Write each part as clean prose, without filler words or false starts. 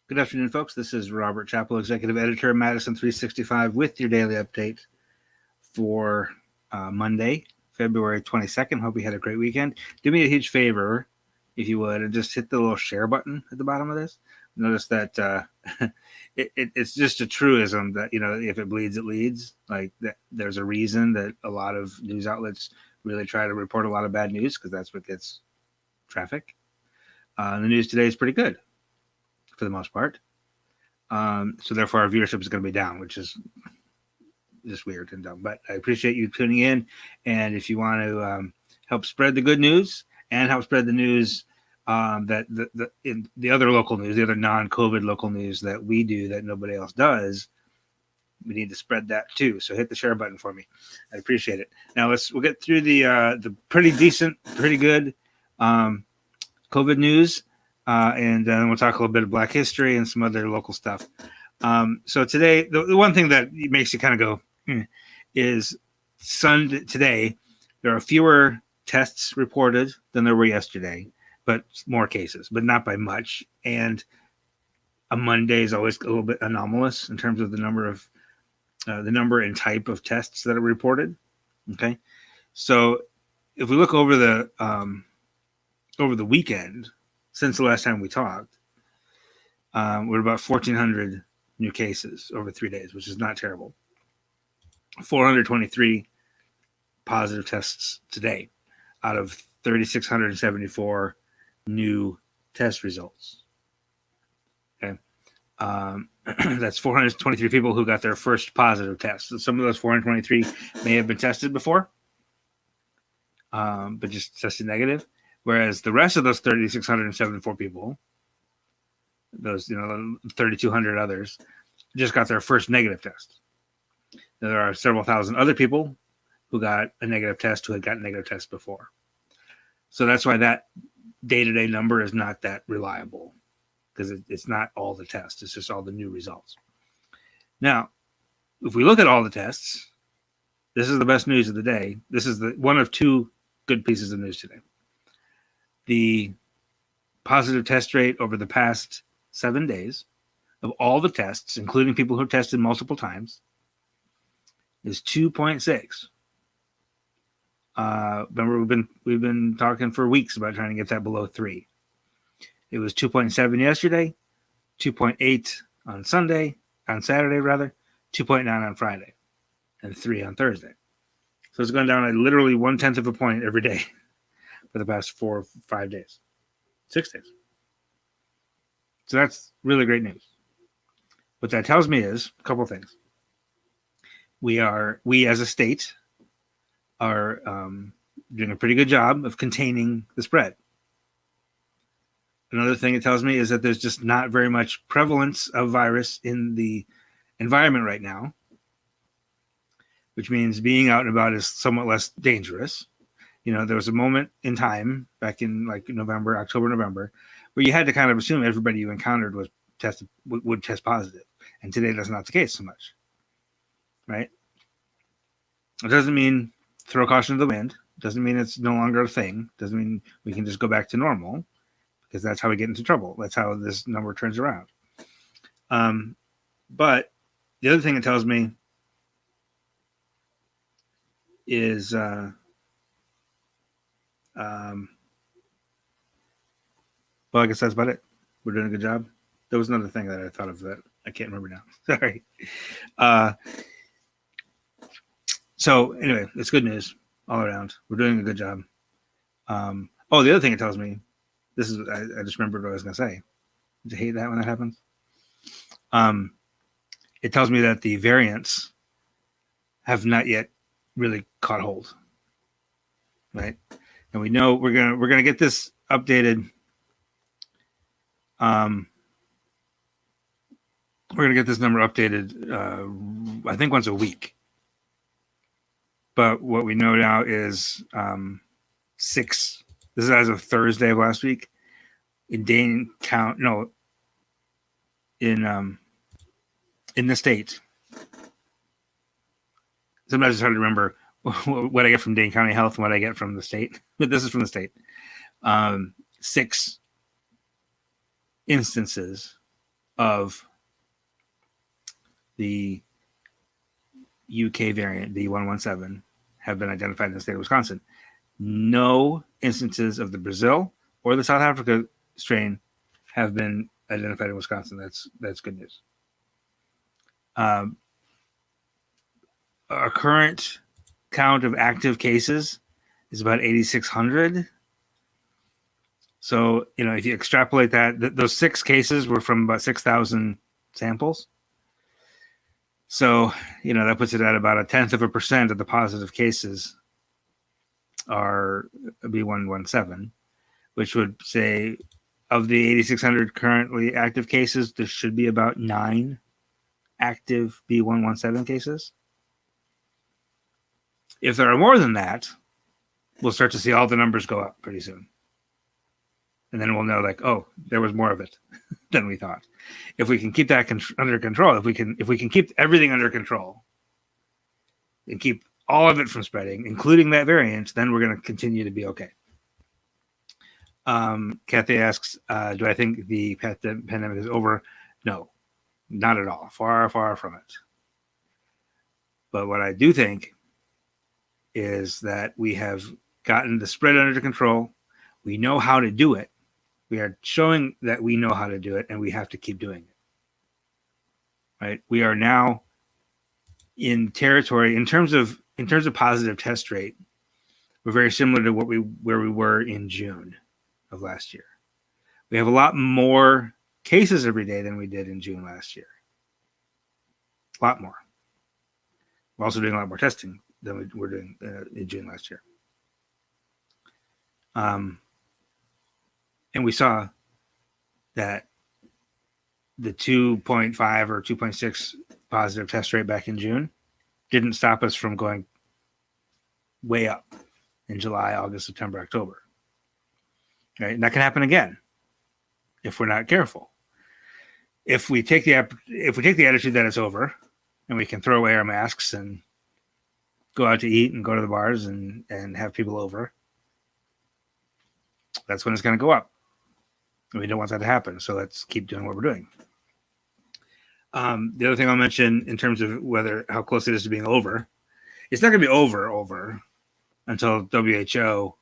Good afternoon, folks. This is Robert Chappell, Executive Editor of Madison365, with your daily update for Monday, February 22nd. Hope you had a great weekend. Do me a huge favor, if you would, and just hit the little share button at the bottom of this. Notice that it's just a truism that, if it bleeds, it leads. Like that, there's a reason that a lot of news outlets really try to report a lot of bad news because that's what gets traffic. The news today is pretty good for the most part. So therefore our viewership is going to be down, which is just weird and dumb. But I appreciate you tuning in. And if you want to help spread the good news and help spread the news that in the other local news, the other non-COVID local news that we do that nobody else does, we need to spread that too. So hit the share button for me. I appreciate it. Now we'll get through the pretty decent, pretty good COVID news. And then we'll talk a little bit of Black history and some other local stuff. So today, the one thing that makes you kind of go is today, there are fewer tests reported than there were yesterday, but more cases, but not by much. And a Monday is always a little bit anomalous in terms of the number and type of tests that are reported. Okay. So if we look over the weekend, since the last time we talked, we're about 1,400 new cases over 3 days, which is not terrible. 423 positive tests today out of 3,674 new test results. Okay. That's 423 people who got their first positive test. So some of those 423 may have been tested before, but just tested negative. Whereas the rest of those 3,674 people, those 3,200 others, just got their first negative test. Now, there are several thousand other people who got a negative test who had gotten negative tests before. So that's why that day-to-day number is not that reliable, because it's not all the tests. It's just all the new results. Now, if we look at all the tests, this is the best news of the day. This is one of two good pieces of news today. The positive test rate over the past 7 days of all the tests, including people who tested multiple times, is 2.6. Remember, we've been talking for weeks about trying to get that below 3. It was 2.7 yesterday, 2.8 on Saturday, 2.9 on Friday, and 3 on Thursday. So it's gone down literally 1/10 of a point every day for the past 4 or 5 days, 6 days. So that's really great news. What that tells me is a couple of things. We as a state are doing a pretty good job of containing the spread. Another thing it tells me is that there's just not very much prevalence of virus in the environment right now, which means being out and about is somewhat less dangerous. There was a moment in time back in October, November, where you had to kind of assume everybody you encountered would test positive. And today that's not the case so much, right? It doesn't mean throw caution to the wind. It doesn't mean it's no longer a thing. It doesn't mean we can just go back to normal, because that's how we get into trouble. That's how this number turns around. But the other thing it tells me is well, I guess that's about it. We're doing a good job. There was another thing that I thought of that I can't remember now. Sorry. So anyway, it's good news all around. We're doing a good job. The other thing it tells me, I just remembered what I was going to say. Did you hate that when that happens? It tells me that the variants have not yet really caught hold, right? And we know we're gonna get this updated. We're gonna get this number updated, I think once a week. But what we know now is 6. This is as of Thursday of last week. In Dane County, in the state. Sometimes it's hard to remember what I get from Dane County Health and what I get from the state, but this is from the state. 6 instances of the UK variant, B117, have been identified in the state of Wisconsin. No instances of the Brazil or the South Africa strain have been identified in Wisconsin. That's good news. Our current count of active cases is about 8,600. So, if you extrapolate that, those 6 cases were from about 6,000 samples. So, that puts it at about 0.1% of the positive cases are B117, which would say of the 8,600 currently active cases, there should be about 9 active B117 cases. If there are more than that, we'll start to see all the numbers go up pretty soon. And then we'll know, like, oh, there was more of it than we thought. If we can keep that under control, if we can keep everything under control and keep all of it from spreading, including that variant, then we're going to continue to be okay. Kathy asks, do I think the pandemic is over? No, not at all. Far, far from it. But what I do think is that we have gotten the spread under control. We know how to do it. We are showing that we know how to do it, and we have to keep doing it. Right? We are now in territory in terms of positive test rate. We're very similar to where we were in June of last year. We have a lot more cases every day than we did in June last year. A lot more. We're also doing a lot more testing than we were doing in June last year. And we saw that the 2.5 or 2.6 positive test rate back in June didn't stop us from going way up in July, August, September, October. Right? And that can happen again if we're not careful. If we take the attitude that it's over and we can throw away our masks and go out to eat and go to the bars and have people over, that's when it's going to go up. And we don't want that to happen. So let's keep doing what we're doing. The other thing I'll mention in terms of how close it is to being over, it's not going to be over until WHO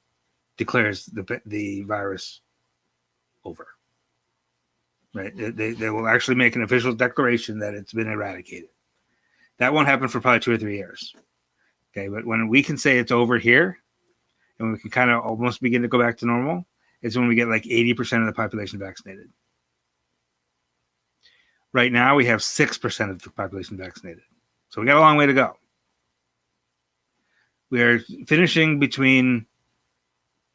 declares the virus over. Right? They will actually make an official declaration that it's been eradicated. That won't happen for probably 2 or 3 years. Okay, but when we can say it's over here, and we can kind of almost begin to go back to normal, it's when we get like 80% of the population vaccinated. Right now, we have 6% of the population vaccinated. So we got a long way to go. We are finishing between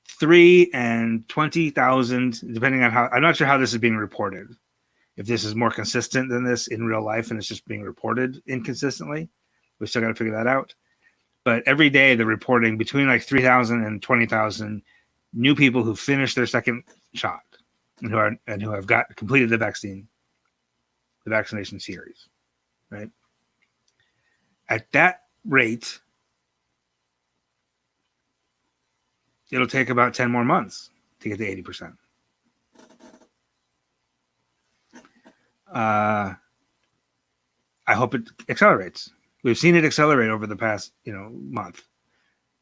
3 and 20,000, depending on how. I'm not sure how this is being reported. If this is more consistent than this in real life and it's just being reported inconsistently, we still got to figure that out. But every day they're reporting between like 3,000 and 20,000 new people who finished their second shot and who have completed the vaccination series, right? At that rate, it'll take about 10 more months to get to 80%. I hope it accelerates. We've seen it accelerate over the past, month.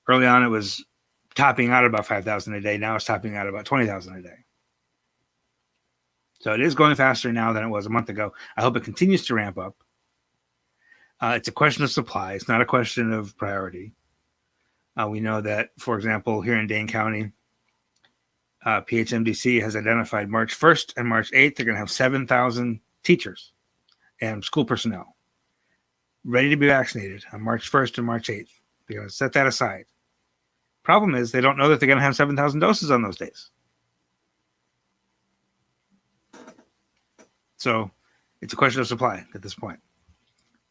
Early on, it was topping out about 5,000 a day. Now it's topping out about 20,000 a day. So it is going faster now than it was a month ago. I hope it continues to ramp up. It's a question of supply. It's not a question of priority. We know that, for example, here in Dane County, PHMDC has identified March 1st and March 8th. They're going to have 7,000 teachers and school personnel ready to be vaccinated on March 1st and March 8th. They're going to set that aside. Problem is, they don't know that they're going to have 7,000 doses on those days. So it's a question of supply at this point,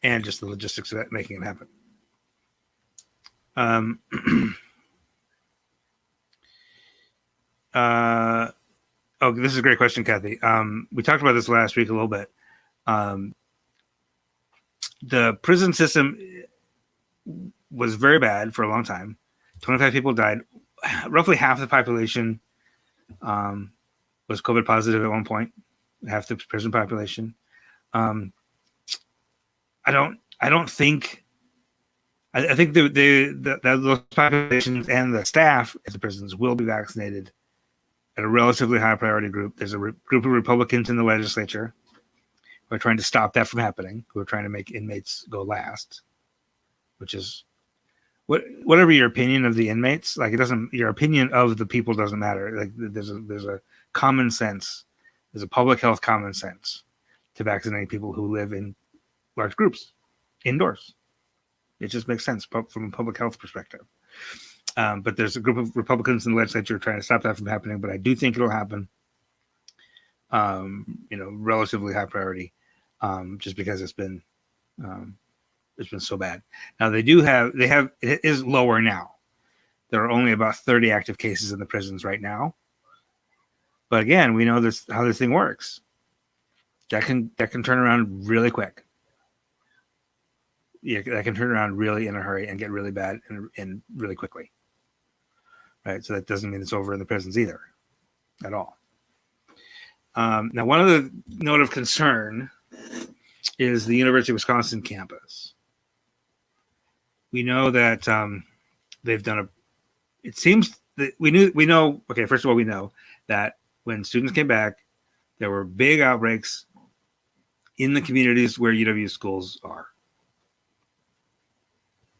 and just the logistics of it, making it happen. This is a great question, Kathy. We talked about this last week a little bit. The prison system was very bad for a long time. 25 people died. Roughly half the population was COVID positive at one point. half the prison population. I don't think. I think those populations and the staff at the prisons will be vaccinated at a relatively high priority group. There's a group of Republicans in the legislature who are trying to stop that from happening, who are trying to make inmates go last, which is whatever your opinion of the inmates, like, it doesn't, your opinion of the people doesn't matter. Like, there's a common sense, there's a public health common sense to vaccinating people who live in large groups indoors. It just makes sense from a public health perspective. But there's a group of Republicans in the legislature trying to stop that from happening. But I do think it'll happen. Relatively high priority, just because it's been so bad. Now it is lower now. There are only about 30 active cases in the prisons right now. But again, we know how this thing works. That can turn around really quick. Yeah, that can turn around really in a hurry and get really bad and really quickly. Right, so that doesn't mean it's over in the prisons either, at all. Now, one other note of concern is the University of Wisconsin campus. We know that they've done it seems that we know. Okay, first of all, we know that when students came back, there were big outbreaks in the communities where UW schools are.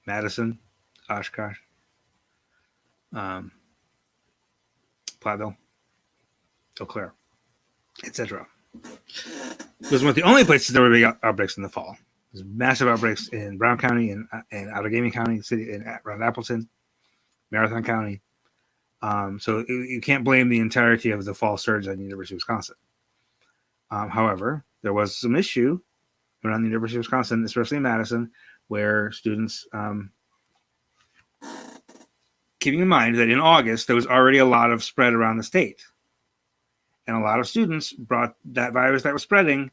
Madison, Oshkosh, Platteville, Eau Claire, etc. Those weren't the only places there were big outbreaks in the fall. There's massive outbreaks in Brown County and Allegheny County, city around Appleton, Marathon County. So you can't blame the entirety of the fall surge on the University of Wisconsin. However, there was some issue around the University of Wisconsin, especially in Madison, where students, keeping in mind that in August, there was already a lot of spread around the state. And a lot of students brought that virus that was spreading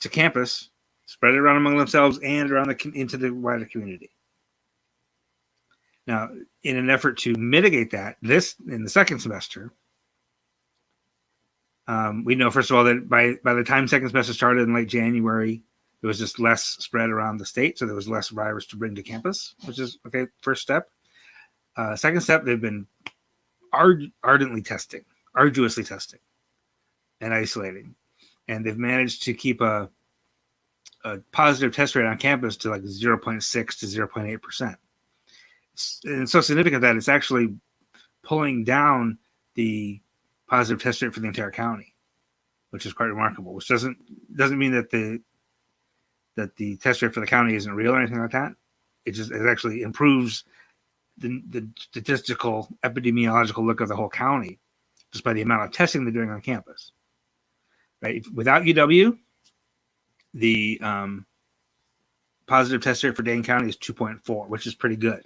to campus, spread it around among themselves and around into the wider community. Now, in an effort to mitigate that, in the second semester, we know, first of all, that by the time second semester started in late January, there was just less spread around the state, so there was less virus to bring to campus, which is okay. First step. Second step, they've been arduously testing and isolating, and they've managed to keep a positive test rate on campus to like 0.6 to 0.8%. And it's so significant that it's actually pulling down the positive test rate for the entire county, which is quite remarkable. Which doesn't mean that the test rate for the county isn't real or anything like that. It actually improves the statistical epidemiological look of the whole county just by the amount of testing they're doing on campus. Right? Without UW, the positive test rate for Dane County is 2.4, which is pretty good.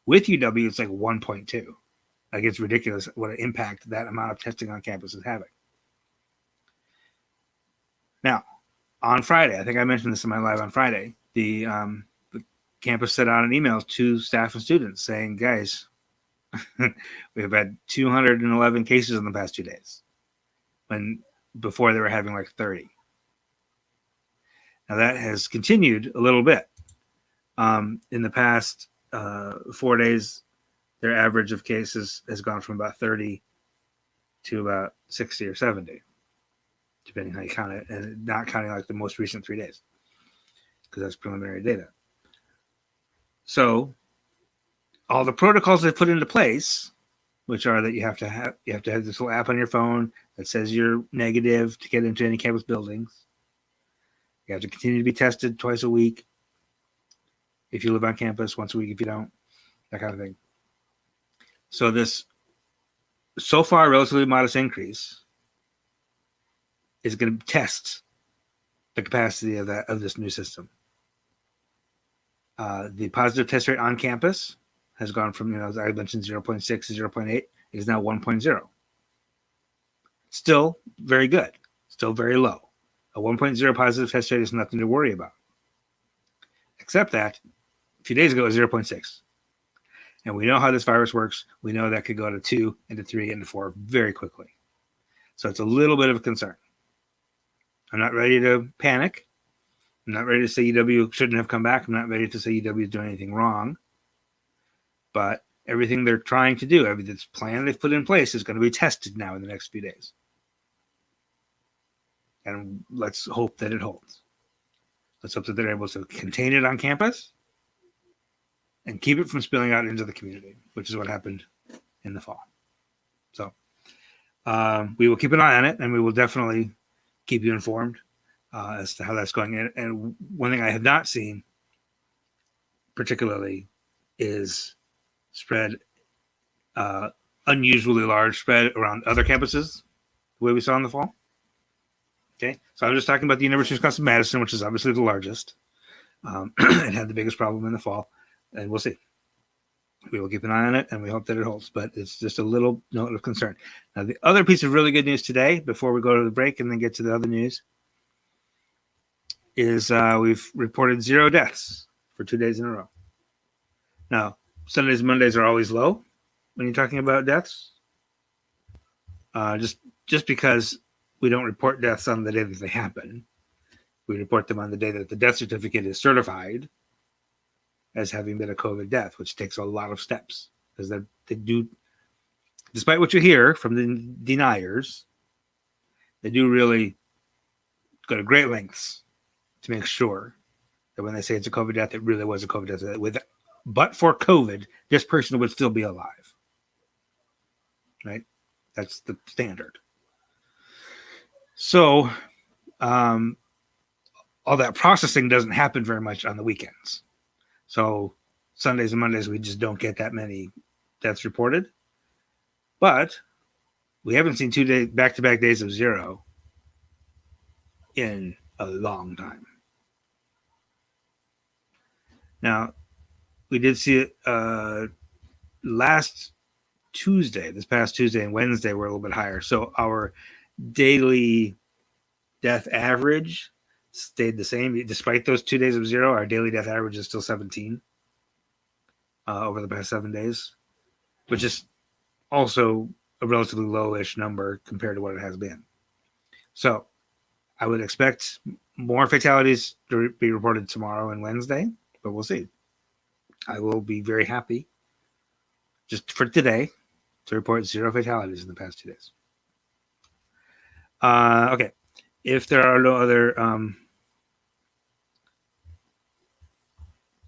With UW, it's like 1.2. Like, it's ridiculous what an impact that amount of testing on campus is having. Now, on Friday, I think I mentioned this in my live on Friday, the campus sent out an email to staff and students saying, guys, we've had 211 cases in the past 2 days, when before they were having like 30. Now that has continued a little bit. In the past 4 days, their average of cases has gone from about 30 to about 60 or 70, depending how you count it, and not counting like the most recent 3 days, because that's preliminary data. So all the protocols they've put into place, which are that you have to have this little app on your phone that says you're negative to get into any campus buildings. You have to continue to be tested twice a week if you live on campus, once a week if you don't, that kind of thing. So this, so far, relatively modest increase is going to test the capacity of this new system. The positive test rate on campus has gone from, as I mentioned, 0.6 to 0.8. It is now 1.0. Still very good. Still very low. A 1.0 positive test rate is nothing to worry about. Except that a few days ago it was 0.6. And we know how this virus works. We know that could go to 2 into 3 into 4 very quickly. So it's a little bit of a concern. I'm not ready to panic. I'm not ready to say UW shouldn't have come back. I'm not ready to say UW is doing anything wrong. But everything they're trying to do, every this plan they've put in place is going to be tested now in the next few days. And let's hope that it holds. Let's hope that they're able to contain it on campus and keep it from spilling out into the community, which is what happened in the fall. So we will keep an eye on it, and we will definitely keep you informed as to how that's going. And one thing I have not seen particularly is spread, unusually large spread around other campuses, the way we saw in the fall. Okay, so I'm just talking about the University of Wisconsin-Madison, which is obviously the largest. It had the biggest problem in the fall, and we'll see. We will keep an eye on it, and we hope that it holds, but it's just a little note of concern. Now, the other piece of really good news today, before we go to the break and then get to the other news, is we've reported 0 deaths for 2 days in a row. Now, Sundays and Mondays are always low when you're talking about deaths, just because we don't report deaths on the day that they happen. We report them on the day that the death certificate is certified as having been a COVID death, which takes a lot of steps, because they do, despite what you hear from the deniers, they do really go to great lengths to make sure that when they say it's a COVID death, it really was a COVID death. But for COVID, this person would still be alive, right? That's the standard. So all that processing doesn't happen very much on the weekends. So Sundays and Mondays, we just don't get that many deaths reported. But we haven't seen 2 days, back-to-back days of 0 in a long time. Now, we did see it last Tuesday, this past Tuesday and Wednesday were a little bit higher. So our daily death average stayed the same. Despite those 2 days of 0, our daily death average is still 17 over the past 7 days, which is also a relatively low-ish number compared to what it has been. So I would expect more fatalities to be reported tomorrow and Wednesday, but we'll see. I will be very happy just for today to report 0 fatalities in the past 2 days. Okay. If there are no other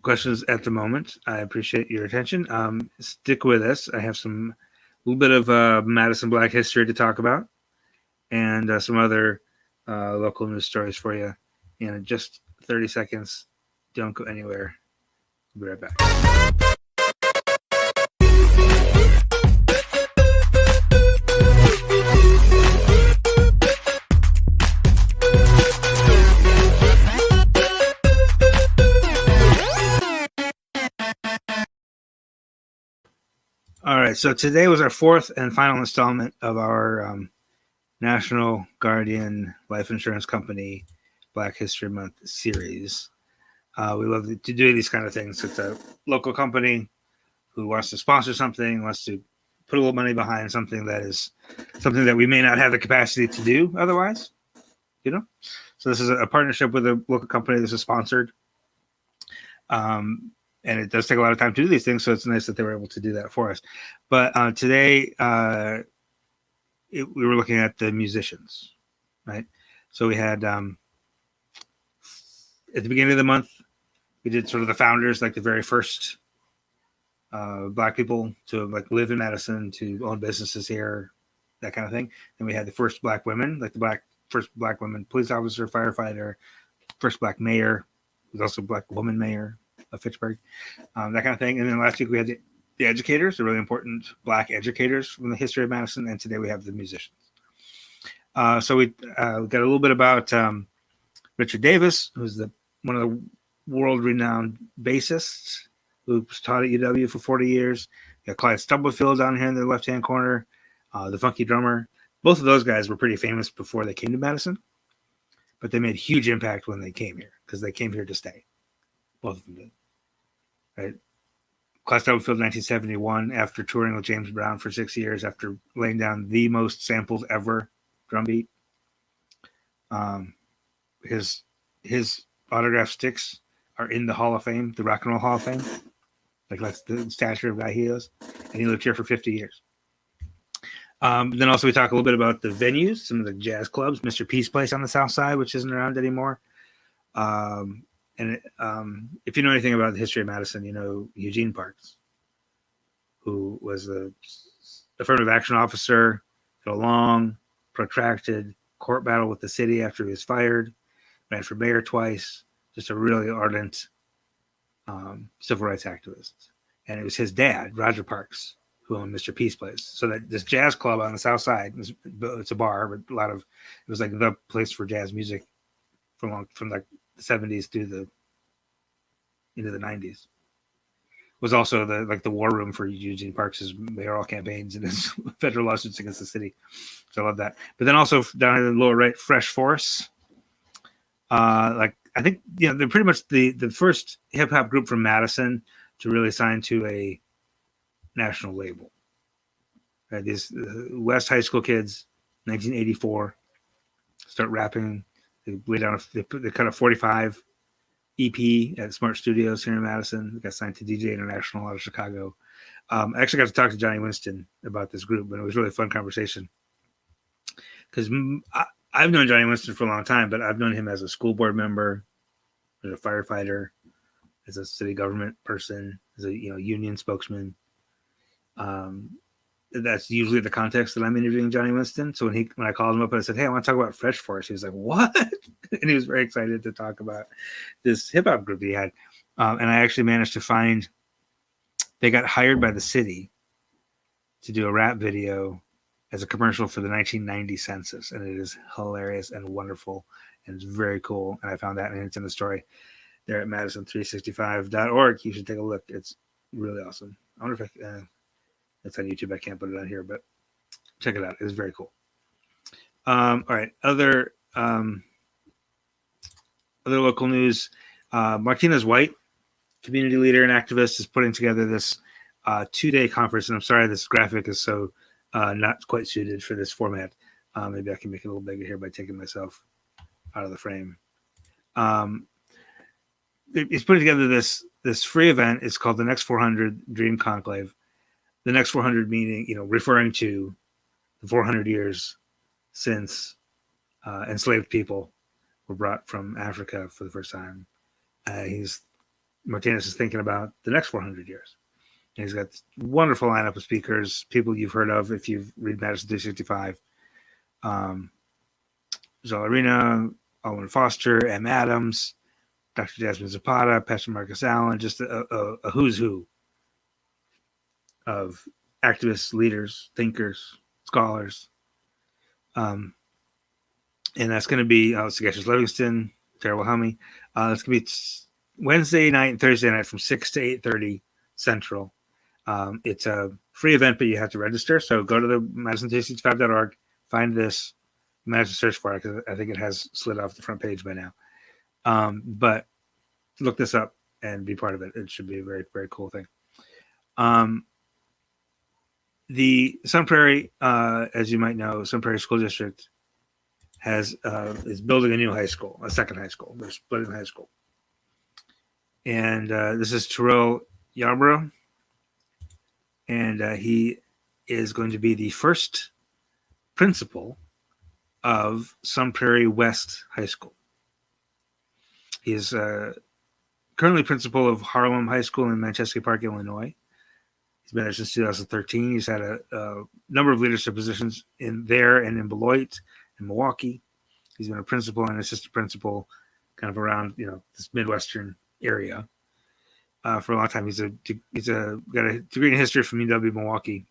questions at the moment, I appreciate your attention. Stick with us. I have a little bit of Madison Black history to talk about, and some other local news stories for you in just 30 seconds. Don't go anywhere. We'll be right back. All right, so today was our 4th and final installment of our National Guardian Life Insurance Company Black History Month series. We love to do these kind of things. It's a local company who wants to sponsor something, wants to put a little money behind something that we may not have the capacity to do otherwise, you know? So this is a partnership with a local company. This is sponsored. And it does take a lot of time to do these things, so it's nice that they were able to do that for us. But today, we were looking at the musicians, right? So we had, at the beginning of the month, we did sort of the founders, like the very first Black people to like live in Madison, to own businesses here, that kind of thing. Then we had the first Black women, like the first Black women police officer, firefighter, first Black mayor, there's also a Black woman mayor of Fitchburg, that kind of thing. And then last week we had the educators, the really important Black educators from the history of Madison, and today we have the musicians. So we got a little bit about Richard Davis, who's one of the world-renowned bassists who's taught at UW for 40 years. We got Clyde Stubblefield down here in the left-hand corner, the funky drummer. Both of those guys were pretty famous before they came to Madison, but they made huge impact when they came here because they came here to stay. Both of them did. Right? Clyde Stubblefield, 1971, after touring with James Brown for 6 years, after laying down the most sampled ever drum beat. his autograph sticks are in the Hall of Fame, the Rock and Roll Hall of Fame. Like that's the stature of guy he is, and he lived here for 50 years. Then also we talk a little bit about the venues, some of the jazz clubs, Mr. Peace Place on the South Side, which isn't around anymore. If you know anything about the history of Madison, you know Eugene Parks, who was the affirmative action officer, had a long, protracted court battle with the city after he was fired, ran for mayor twice, just a really ardent civil rights activist. And it was his dad, Roger Parks, who owned Mr. Peace Place. So that this jazz club on the South Side, it's a bar, but it was like the place for jazz music from like the 70s through into the 90s. Was also the war room for Eugene Parks' mayoral campaigns and his federal lawsuits against the city. So I love that. But then also down in the lower right, Fresh Force. I think they're pretty much the first hip hop group from Madison to really sign to a national label. Right, these West High School kids, 1984, start rapping. They cut a 45 EP at Smart Studios here in Madison. They got signed to DJ International out of Chicago. I actually got to talk to Johnny Winston about this group, and it was a really fun conversation. Because I've known Johnny Winston for a long time, but I've known him as a school board member, as a firefighter, as a city government person, as a union spokesman. That's usually the context that I'm interviewing Johnny Winston. So when I called him up and I said, "Hey, I want to talk about Fresh Force," he was like, "What?" And he was very excited to talk about this hip hop group he had. And I actually managed to find they got hired by the city to do a rap video as a commercial for the 1990 census, and it is hilarious and wonderful, and it's very cool. And I found that, and it's in the story there at Madison365.org. You should take a look. It's really awesome. I wonder if it's on YouTube. I can't put it on here, but check it out. It's very cool. All right. Other local news. Martinez White, community leader and activist, is putting together this 2-day conference. And I'm sorry, this graphic is so not quite suited for this format. Maybe I can make it a little bigger here by taking myself out of the frame. He's putting together this free event. It's called the Next 400 Dream Conclave. The Next 400 meaning, referring to the 400 years since enslaved people were brought from Africa for the first time. Martinez is thinking about the next 400 years. And he's got this wonderful lineup of speakers, people you've heard of if you've read Madison365. Zolarina, Owen Foster, M. Adams, Dr. Jasmine Zapata, Pastor Marcus Allen, just a who's who of activists, leaders, thinkers, scholars. And that's going to be Sagashis Livingston, Tara Wilhelmi. That's going to be Wednesday night and Thursday night from 6 to 8:30 Central. It's a free event, but you have to register. So go to the Madison365.org, find this. You might have to search for it because I think it has slid off the front page by now. But look this up and be part of it. It should be a very, very cool thing. The Sun Prairie, as you might know, Sun Prairie School District is building a new high school, a second high school. They're splitting the high school. And this is Terrell Yarborough. And he is going to be the first principal of Sun Prairie West High School. He is currently principal of Harlem High School in Manchester Park, Illinois. He's been there since 2013. He's had a number of leadership positions in there and in Beloit and Milwaukee. He's been a principal and assistant principal kind of around, this Midwestern area for a long time. He's got a degree in history from UW Milwaukee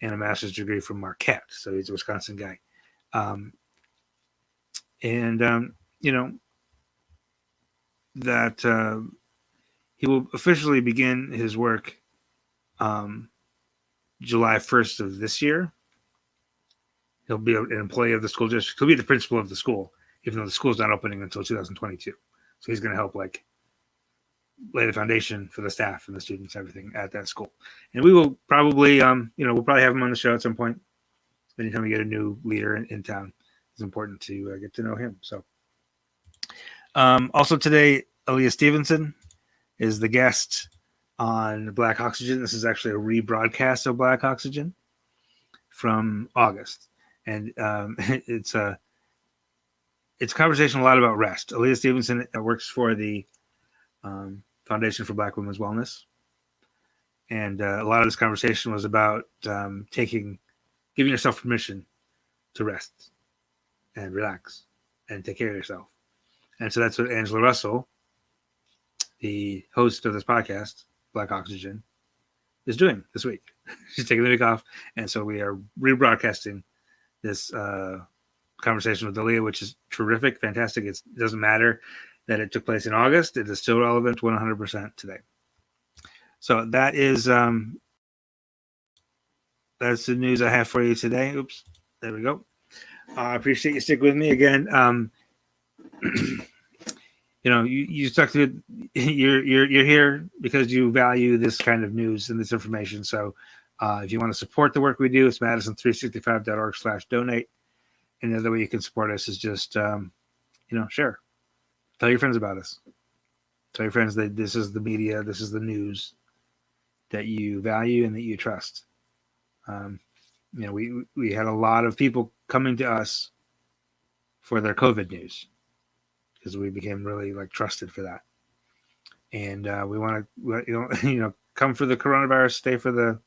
and a master's degree from Marquette. So he's a Wisconsin guy. That he will officially begin his work July 1st of this year. He'll be an employee of the school district. He'll be the principal of the school, even though the school's not opening until 2022. So he's going to help lay the foundation for the staff and the students, everything at that school. And we will probably, we'll probably have him on the show at some point. Anytime we get a new leader in town, it's important to get to know him. So Also today, Aaliyah Stevenson is the guest on Black Oxygen. This is actually a rebroadcast of Black Oxygen from August, and it's a conversation a lot about rest. Aaliyah Stevenson works for the Foundation for Black Women's Wellness, and a lot of this conversation was about giving yourself permission to rest and relax and take care of yourself. And so that's what Angela Russell, the host of this podcast, Black Oxygen, is doing this week. She's taking the week off, and so we are rebroadcasting this conversation with Aaliyah, which is terrific, fantastic. It doesn't matter that it took place in August; it is still relevant 100% today. So that is that's the news I have for you today. Oops, there we go. I appreciate you sticking with me again. You stuck to it. You're here because you value this kind of news and this information. So if you want to support the work we do, it's Madison365.org/donate. And the other way you can support us is just share. Tell your friends about us. Tell your friends that this is the media, this is the news that you value and that you trust. We had a lot of people coming to us for their COVID news because we became really trusted for that. And we want to, come for the coronavirus, stay for the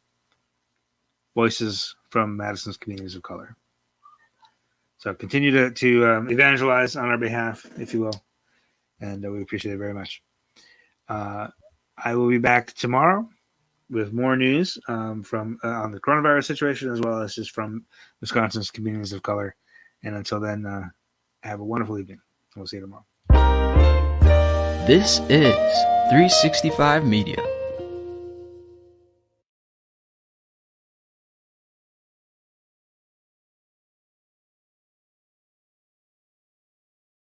voices from Madison's communities of color. So continue to evangelize on our behalf, if you will. And we appreciate it very much. I will be back tomorrow with more news from on the coronavirus situation, as well as just from Wisconsin's communities of color. And until then, have a wonderful evening. We'll see you tomorrow. This is 365 Media.